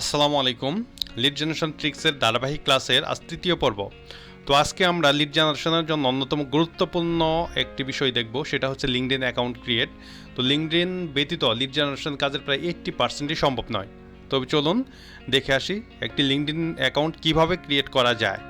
আসসালামু আলাইকুম। Lead generation ট্রিক্সের ধারাবাহিক ক্লাসের আজ তৃতীয় পর্ব। তো আজকে আমরা লিড জেনারেশনের জন্য অন্যতম গুরুত্বপূর্ণ একটি বিষয় দেখব, সেটা হচ্ছে লিঙ্কডইন অ্যাকাউন্ট ক্রিয়েট। তো লিঙ্কডইন ব্যতীত লিড জেনারেশন কাজের প্রায় 80%ই সম্ভব নয়। তবে চলুন দেখে আসি একটি লিঙ্কডইন অ্যাকাউন্ট কিভাবে ক্রিয়েট করা যায়।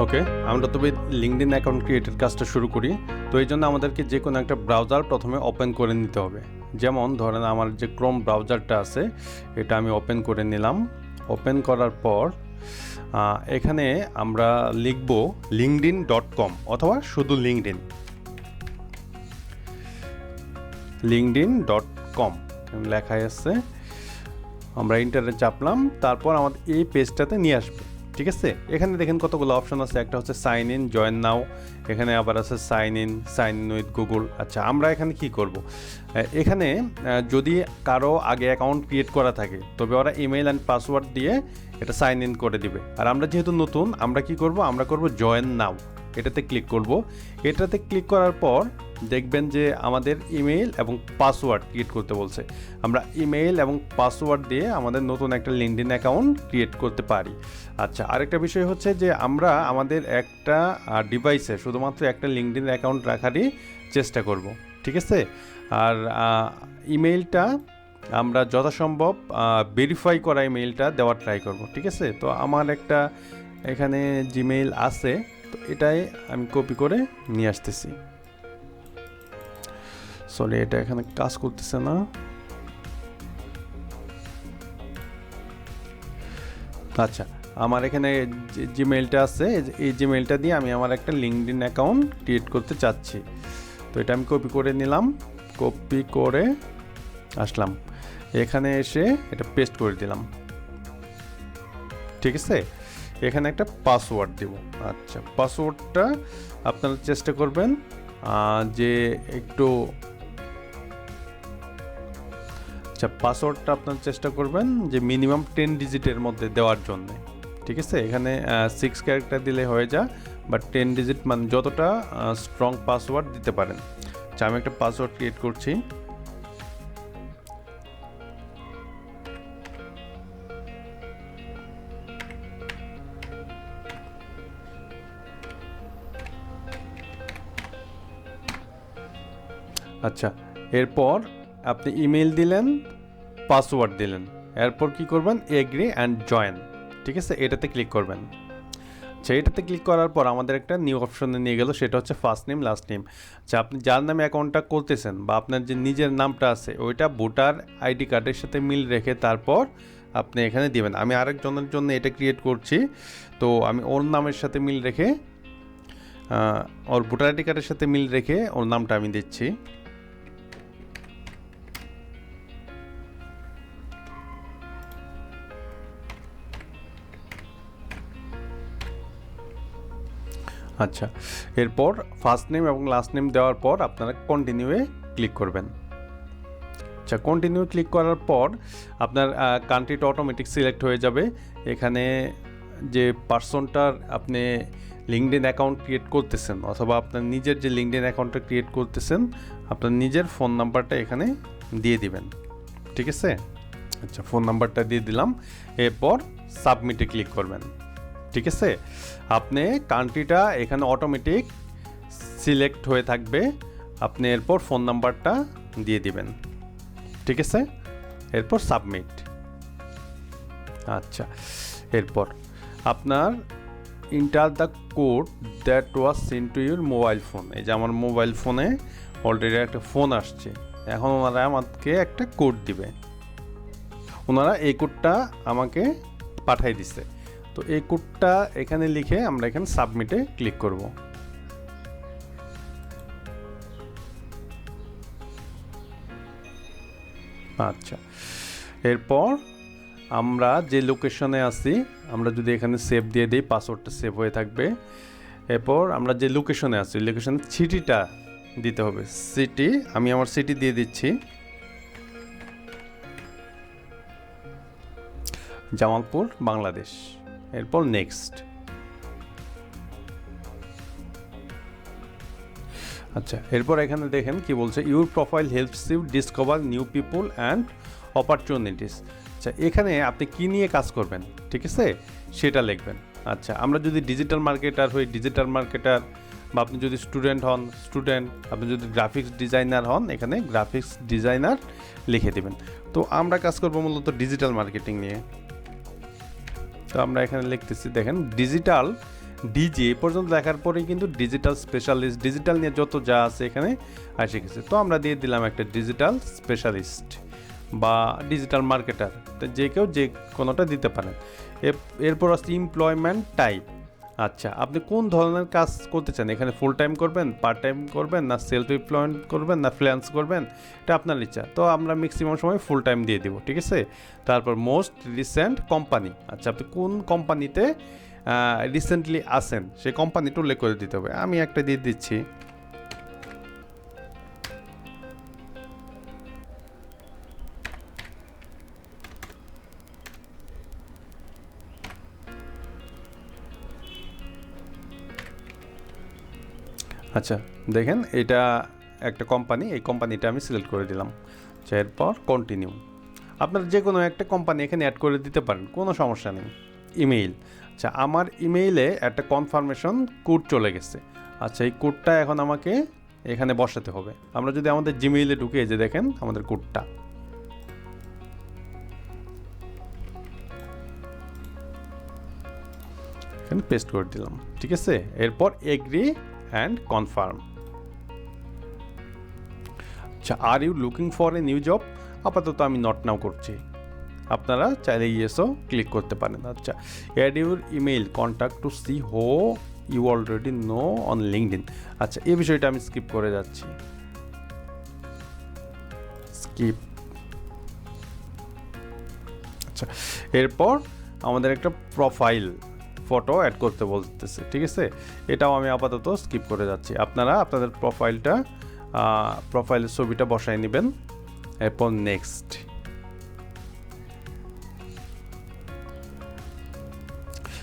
ওকে, আমরা তবে লিঙ্কডইন অ্যাকাউন্ট ক্রিয়েটের কাজটা শুরু করি। তো এই জন্য আমাদেরকে যে কোনো একটা ব্রাউজার প্রথমে ওপেন করে নিতে হবে। যেমন ধরেন আমার যে ক্রোম ব্রাউজারটা আছে এটা আমি ওপেন করে নিলাম। ওপেন করার পর এখানে আমরা লিখব linkedin.com অথবা শুধু linkedin.com লেখাই আছে। আমরা ইন্টারে চাপলাম, তারপর আমাদের এই পেজটাতে নিয়ে আসবে। ঠিক আছে, এখানে দেখেন কতগুলো অপশন আছে। একটা হচ্ছে সাইন ইন, জয়েন নাও, এখানে আবার আছে সাইন ইন উইথ গুগল। আচ্ছা, আমরা এখানে কি করব? এখানে যদি কারো আগে অ্যাকাউন্ট ক্রিয়েট করা থাকে তবে ওরা ইমেল অ্যান্ড পাসওয়ার্ড দিয়ে এটা সাইন ইন করে দিবে। আর আমরা যেহেতু নতুন, আমরা কি করব? আমরা করব জয়েন নাও, এটাতে ক্লিক করব। এটাতে ক্লিক করার পর দেখবেন যে আমাদের ইমেল এবং পাসওয়ার্ড ক্রিয়েট করতে বলছে। আমরা ইমেল এবং পাসওয়ার্ড দিয়ে আমাদের নতুন একটা লিঙ্কডইন অ্যাকাউন্ট ক্রিয়েট করতে পারি। আচ্ছা, আরেকটা বিষয় হচ্ছে যে আমরা আমাদের একটা ডিভাইসে শুধুমাত্র একটা লিঙ্কডইন অ্যাকাউন্ট রাখারই চেষ্টা করব। ঠিক আছে, আর ইমেলটা আমরা যথাসম্ভব ভেরিফাই করা ইমেলটা দেওয়ার ট্রাই করব। ঠিক আছে, তো আমার একটা এখানে জিমেইল আছে, তো এটাই আমি কপি করে নিয়ে আসতেছি। সরি, এটা এখানে কাজ করতেছে না। আচ্ছা, আমার এখানে যে জিমেইলটা আছে এই জিমেইলটা দিয়ে আমি আমার একটা লিঙ্কডইন অ্যাকাউন্ট ক্রিয়েট করতে চাচ্ছি। তো এটা আমি কপি করে নিলাম, কপি করে আসলাম, এখানে এসে এটা পেস্ট করে দিলাম। ঠিক আছে, এখানে একটা পাসওয়ার্ড দেব। আচ্ছা, পাসওয়ার্ডটা আপনারা চেষ্টা করবেন যে একটু পাসওয়ার্ডটা আপনার চেষ্টা করবেন যে মিনিমাম 10 ডিজিটের মধ্যে দেওয়ার জন্য। ঠিক আছে, এখানে 6 ক্যারেক্টার দিলে হয়ে যায়, বাট 10 ডিজিট মানে যতটা স্ট্রং পাসওয়ার্ড দিতে পারেন। আচ্ছা, আমি একটা পাসওয়ার্ড ক্রিয়েট করছি। আচ্ছা, এরপর আপনি ইমেল দিলেন, পাসওয়ার্ড দিলেন, এরপর কি করবেন? Agri and join. ঠিক আছে, এটাতে ক্লিক করবেন। আচ্ছা, এটাতে ক্লিক করার পর আমাদের একটা নিউ অপশনে নিয়ে গেল, সেটা হচ্ছে ফার্স্ট নেম লাস্ট নেম। আচ্ছা, আপনি যার নামে অ্যাকাউন্টটা করতেছেন বা আপনার যে নিজের নামটা আছে ওইটা ভোটার আইডি কার্ডের সাথে মিল রেখে তারপর আপনি এখানে দিবেন। আমি আরেকজনের জন্য এটা ক্রিয়েট করছি, তো আমি ওর নামের সাথে মিল রেখে ওর ভোটার আইডি কার্ডের সাথে মিল রেখে ওর নামটা আমি দিচ্ছি। আচ্ছা, এরপর ফার্স্ট নেম এবং লাস্ট নেম দেওয়ার পর আপনারা কন্টিনিউয়ে ক্লিক করবেন। আচ্ছা, কন্টিনিউ ক্লিক করার পর আপনার কান্ট্রিটা অটোমেটিক সিলেক্ট হয়ে যাবে। এখানে যে পার্সনটার আপনি লিঙ্কডইন অ্যাকাউন্ট ক্রিয়েট করতেছেন অথবা আপনার নিজের যে লিঙ্কডইন অ্যাকাউন্টটা ক্রিয়েট করতেছেন আপনার নিজের ফোন নাম্বারটা এখানে দিয়ে দিবেন। ঠিক আছে, আচ্ছা, ফোন নাম্বারটা দিয়ে দিলাম। এরপর সাবমিটে ক্লিক করবেন। ঠিক আছে, আপনি কান্ট্রিটা এখানে অটোমেটিক সিলেক্ট হয়ে থাকবে। আপনি এরপর ফোন নাম্বারটা দিয়ে দিবেন। ঠিক আছে, এরপর সাবমিট। আচ্ছা, এরপর আপনার enter the code that was sent to your mobile phone. এই যে আমার মোবাইল ফোনে অলরেডি একটা ফোন আসছে, এখন ওনারা আমাকে একটা কোড দিবে। ওনারা এই কোডটা আমাকে পাঠাই দিছে, তো এই কোডটা এখানে লিখে আমরা এখানে সাবমিটে ক্লিক করব। আচ্ছা, এরপর আমরা যে লোকেশনে আছি আমরা যদি এখানে সেভ দিয়ে দিই, পাসওয়ার্ডটা সেভ হয়ে থাকবে। এরপর আমরা যে লোকেশনে আছি লোকেশনের সিটিটা দিতে হবে। সিটি, আমি আমার সিটি দিয়ে দিচ্ছি জামালপুর, বাংলাদেশ। এরপর নেক্সট। আচ্ছা, এরপর এখানে দেখেন কি বলছে, your profile helps you discover new people and opportunities. আচ্ছা, এখানে আপনি কি নিয়ে কাজ করবেন, ঠিক আছে, সেটা লিখবেন। আচ্ছা, আমরা যদি ডিজিটাল মার্কেটার হই, ডিজিটাল মার্কেটার, বা আপনি যদি স্টুডেন্ট হন স্টুডেন্ট, আপনি যদি গ্রাফিক্স ডিজাইনার হন এখানে গ্রাফিক্স ডিজাইনার লিখে দেবেন। তো আমরা কাজ করবো মূলত ডিজিটাল মার্কেটিং নিয়ে। তো আমরা এখানে লিখতেছি, দেখেন ডিজিটাল ডিজি এ পর্যন্ত লেখার পরেই কিন্তু ডিজিটাল স্পেশালিস্ট, ডিজিটাল নিয়ে যত যা আছে এখানে এসে গেছে। তো আমরা দিয়ে দিলাম একটা ডিজিটাল স্পেশালিস্ট বা ডিজিটাল মার্কেটার, যে কেউ যে কোনোটা দিতে পারেন। এরপর আছে এমপ্লয়মেন্ট টাইপ। আচ্ছা, আপনি কোন ধরনের কাজ করতে চান, এখানে ফুল টাইম করবেন, পার্ট টাইম করবেন, না সেলফ এমপ্লয়েমেন্ট করবেন, না ফ্রিল্যান্স করবেন, এটা আপনার ইচ্ছা। তো আমরা ম্যাক্সিমাম সময় ফুল টাইম দিয়ে দিব, ঠিক আছে। তারপর মোস্ট রিসেন্ট কোম্পানি, আচ্ছা আপনি কোন কোম্পানিতে রিসেন্টলি আসেন সেই কোম্পানিটা উল্লেখ করে দিতে হবে। আমি একটা দিয়ে দিচ্ছি। আচ্ছা, দেখেন এটা একটা কোম্পানি, এই কোম্পানিটা আমি সিলেক্ট করে দিলাম। এরপর কন্টিনিউ। আপনার যে কোনো একটা কোম্পানি এখানে অ্যাড করে দিতে পারেন, কোনো সমস্যা নেই। ইমেইল, আচ্ছা আমার ইমেইলে একটা কনফার্মেশন কোড চলে গেছে। আচ্ছা, এই কোডটা এখন আমাকে এখানে বসাতে হবে। আমরা যদি আমাদের জিমেইলে ঢুকে, যে দেখেন আমাদের কোডটা এখানে পেস্ট করে দিলাম, ঠিক আছে। এরপর এগ্রি অ্যান্ড কনফার্ম। আচ্ছা, are you looking for a new job, আপাতত আমি নট নাও করছি, আপনারা চাইলে ইয়েসও ক্লিক করতে পারেন। আচ্ছা, add your email contact to see who you already know on LinkedIn. আচ্ছা, এই বিষয়টা আমি স্কিপ করে যাচ্ছি, স্কিপ। আচ্ছা, এরপর আমাদের একটা প্রোফাইল ফটো অ্যাড করতে বলতেছে, ঠিক আছে, এটাও আমি আপাতত স্কিপ করে যাচ্ছি। আপনারা আপনাদের প্রোফাইলের ছবিটা বসায় নেবেন। এরপর নেক্সট।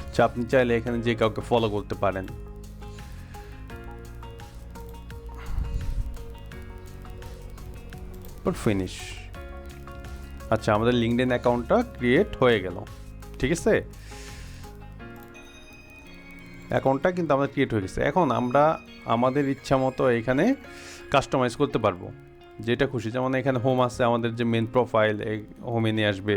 আচ্ছা, আপনি চাইলে এখানে যে কাউকে ফলো করতে পারেন। ফিনিশ। আচ্ছা, আমাদের লিঙ্কডইন অ্যাকাউন্টটা ক্রিয়েট হয়ে গেল, ঠিক আছে, অ্যাকাউন্টটা কিন্তু আমাদের ক্রিয়েট হয়ে গেছে। এখন আমরা আমাদের ইচ্ছা মতো এখানে কাস্টমাইজ করতে পারবো, যেটা খুশি। যেমন এখানে হোম আছে, আমাদের যে মেন প্রোফাইল, এই হোমে নিয়ে আসবে।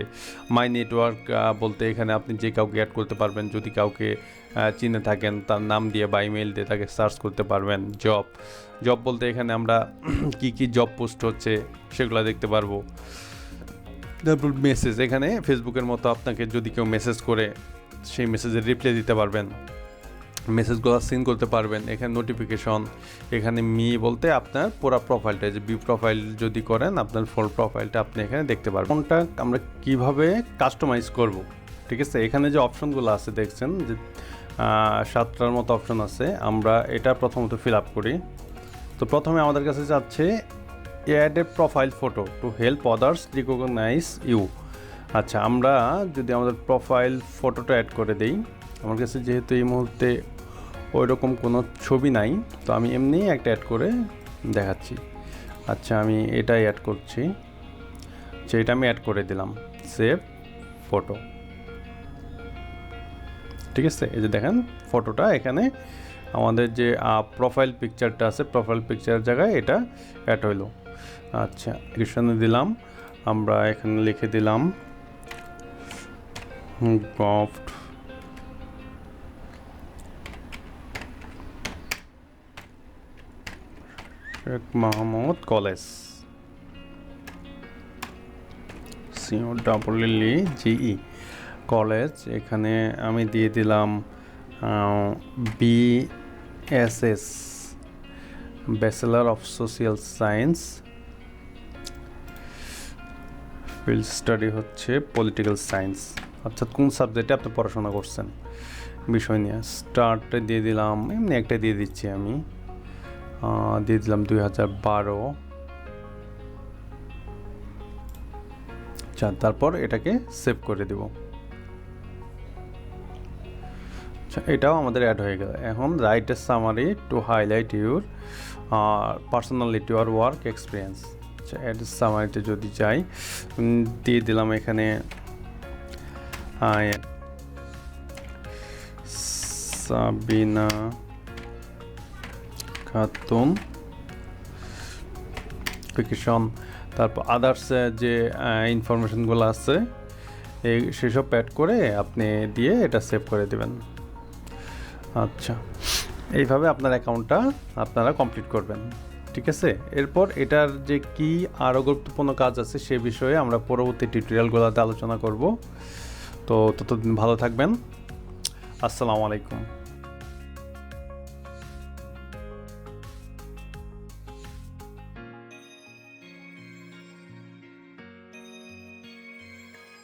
মাই নেটওয়ার্ক বলতে এখানে আপনি যে কাউকে অ্যাড করতে পারবেন, যদি কাউকে চিনে থাকেন তার নাম দিয়ে বা ইমেল দিয়ে তাকে সার্চ করতে পারবেন। জব বলতে এখানে আমরা কি কি জব পোস্ট হচ্ছে সেগুলো দেখতে পারবো। তারপর মেসেজ, এখানে ফেসবুকের মতো আপনাকে যদি কেউ মেসেজ করে সেই মেসেজের রিপ্লাই দিতে পারবেন, মেসেজগুলো সিন করতে পারবেন। এখানে নোটিফিকেশন, এখানে বলতে আপনার পুরো প্রোফাইলটা, যে প্রোফাইল যদি করেন আপনার ফুল প্রোফাইলটা আপনি এখানে দেখতে পারবেন। কোনটা আমরা কিভাবে কাস্টমাইজ করব, ঠিক আছে। এখানে যে অপশনগুলো আছে দেখছেন, যে 7টার মতো অপশন আছে, আমরা এটা প্রথমত ফিল আপ করি। তো প্রথমে আমাদের কাছে যাচ্ছে add a profile photo to help others recognise you. আচ্ছা, আমরা যদি আমাদের প্রোফাইল ফটোটা অ্যাড করে দেই, আমার কাছে যেহেতু এই মুহূর্তে ওই রকম কোনো ছবি নাই, তো আমি এমনি একটা অ্যাড করে দেখাচ্ছি। আচ্ছা, আমি এটাই অ্যাড করছি। আচ্ছা, এটা আমি অ্যাড করে দিলাম, সেভ ফটো, ঠিক আছে। এই যে দেখেন ফটোটা এখানে আমাদের যে প্রোফাইল পিকচারটা আছে, প্রোফাইল পিকচারের জায়গায় এটা অ্যাড হইলো। আচ্ছা, ডিসক্রিপশনে দিলাম, আমরা এখানে লিখে দিলাম govt Sheikh Mahmud college, COELEGE college. এখানে আমি দিয়ে দিলাম BSS, bachelor of social science, field study হচ্ছে পলিটিক্যাল সায়েন্স। অর্থাৎ কোন সাবজেক্টে আপনি পড়াশোনা করছেন বিষয় নিয়ে। স্টার্টে দিয়ে দিলাম, এমনি একটা দিয়ে দিচ্ছি আমি, দিয়ে দিলাম 2012। আচ্ছা, তারপর এটাকে সেভ করে দেব। এটাও আমাদের অ্যাড হয়ে গেল। এখন write a summary to highlight your personality or work experience. আচ্ছা, অ্যাড সামারিতে যদি যাই, দিয়ে দিলাম এখানে সাবিনা খাতুন লোকেশন, তারপর আদার্স যে ইনফরমেশনগুলো আছে এই সেসব অ্যাড করে আপনি দিয়ে এটা সেভ করে দেবেন। আচ্ছা, এইভাবে আপনার অ্যাকাউন্টটা আপনারা কমপ্লিট করবেন, ঠিক আছে। এরপর এটার যে কি আরও গুরুত্বপূর্ণ কাজ আছে সে বিষয়ে আমরা পরবর্তী টিউটোরিয়ালগুলোতে আলোচনা করব। তো ততদিন ভালো থাকবেন। আসসালামু আলাইকুম।